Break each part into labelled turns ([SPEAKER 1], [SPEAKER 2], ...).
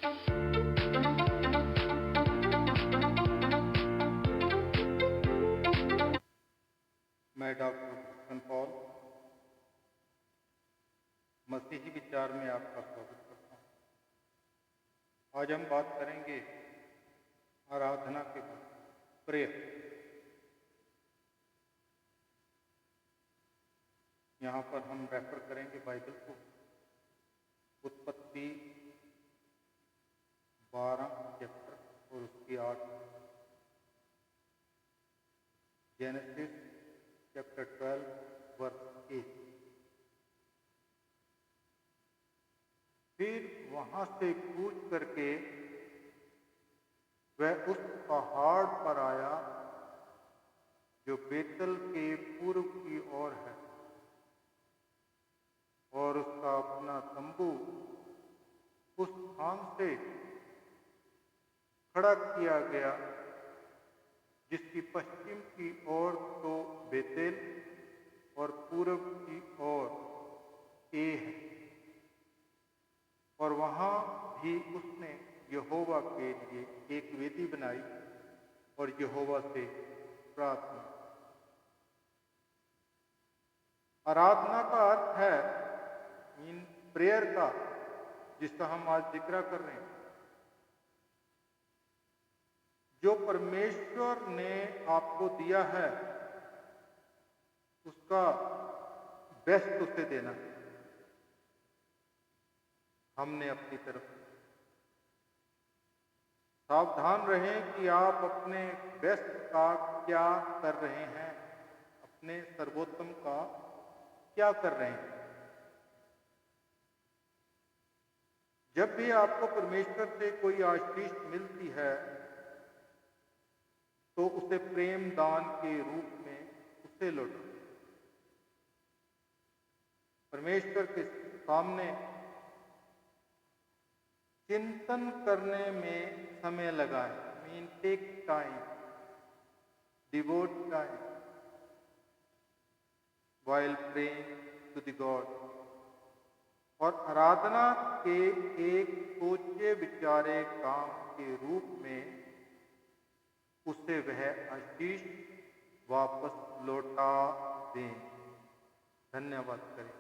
[SPEAKER 1] मैं doctor Krishna Paul मसीही विचार में आपका स्वागत करता हूँ। आज हम बात करेंगे आराधना के बारे में, प्रेयर। यहाँ पर हम रेफर करेंगे बाइबल को, उत्पत्ति 12 चैप्टर और उसकी 8, जेनेसिस चैप्टर 12 वर्स 8। फिर वहां से कूच करके वह उस पहाड़ पर आया जो बेतल के पूर्व की ओर है, और उसका अपना तंबू उस स्थान से खड़ा किया गया जिसकी पश्चिम की ओर तो बेतेल और पूर्व की ओर ए है। और वहां भी उसने यहोवा के लिए एक वेदी बनाई और यहोवा से प्रार्थना। आराधना का अर्थ है प्रेयर का, जिसका हम आज जिक्र कर रहे हैं। जो परमेश्वर ने आपको दिया है उसका बेस्ट उसे देना है। हमने अपनी तरफ सावधान रहें कि आप अपने बेस्ट का क्या कर रहे हैं, अपने सर्वोत्तम का क्या कर रहे हैं। जब भी आपको परमेश्वर से कोई आशीष मिलती है तो उसे प्रेम दान के रूप में उसे लौटा। परमेश्वर के सामने चिंतन करने में समय लगाएं। Take time, devote time while praying to the God। और आराधना के एक सोचे विचारे काम के रूप में उसे वह आशीष वापस लौटा दें। धन्यवाद करें।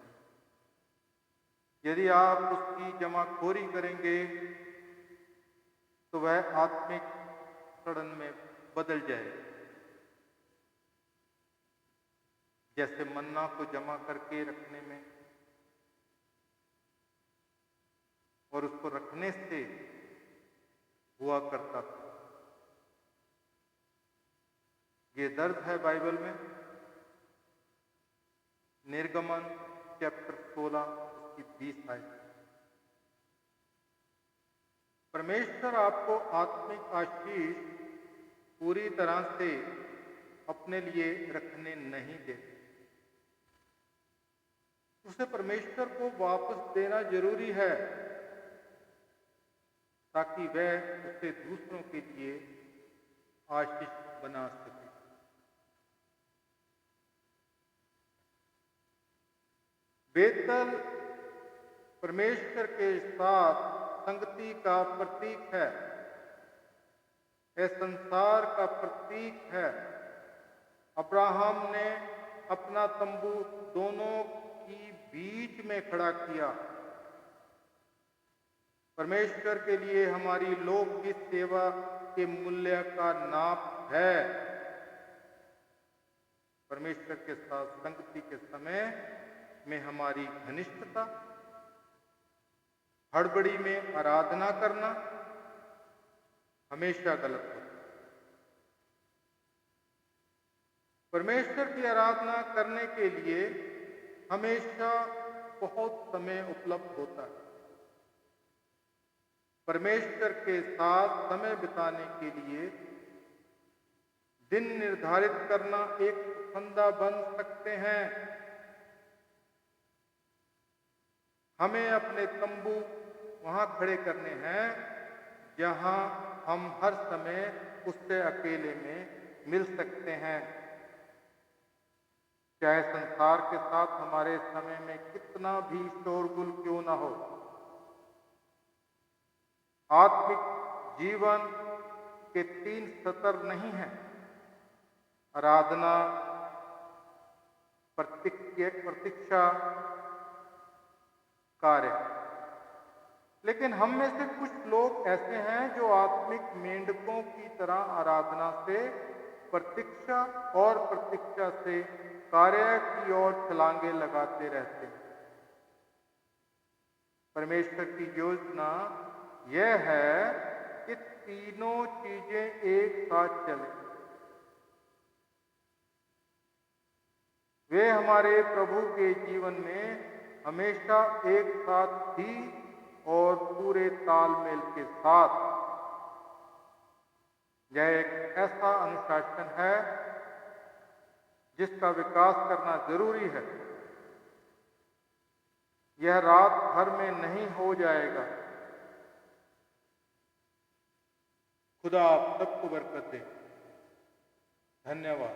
[SPEAKER 1] यदि आप उसकी जमाखोरी करेंगे तो वह आत्मिक सड़न में बदल जाएगा। जैसे मन्ना को जमा करके रखने में और उसको रखने से हुआ करता था। ये दर्द है बाइबल में। निर्गमन चैप्टर 16 उसकी 20 आयत। परमेश्वर आपको आत्मिक आशीष पूरी तरह से अपने लिए रखने नहीं देते। उसे परमेश्वर को वापस देना जरूरी है ताकि वह उसे दूसरों के लिए आशीष बना सके। बेतल परमेश्वर के साथ संगति का प्रतीक है। यह संसार का प्रतीक है। अब्राहम ने अपना तंबू दोनों की बीच में खड़ा किया। परमेश्वर के लिए हमारी लौकिक सेवा के मूल्य का नाप है परमेश्वर के साथ संगति के समय में हमारी घनिष्ठता। हड़बड़ी में आराधना करना हमेशा गलत होता है। परमेश्वर की आराधना करने के लिए हमेशा बहुत समय उपलब्ध होता है। परमेश्वर के साथ समय बिताने के लिए दिन निर्धारित करना एक फंदा बन सकते हैं। हमें अपने तंबू वहां खड़े करने हैं जहां हम हर समय उससे अकेले में मिल सकते हैं। चाहे संसार के साथ हमारे समय में कितना भी शोरगुल क्यों ना हो, आत्मिक जीवन के 3 स्तर नहीं हैं: आराधना, प्रतीक्षा, कार्य। लेकिन हम में से कुछ लोग ऐसे हैं जो आत्मिक मेंढकों की तरह आराधना से प्रतीक्षा और प्रतीक्षा से कार्य की ओर छलांगे लगाते रहते हैं। परमेश्वर की योजना यह है कि तीनों चीजें एक साथ चलें। वे हमारे प्रभु के जीवन में हमेशा एक साथ थी और पूरे तालमेल के साथ। यह एक ऐसा अनुशासन है जिसका विकास करना जरूरी है। यह रात भर में नहीं हो जाएगा। खुदा आप सबको बरकत दे। धन्यवाद।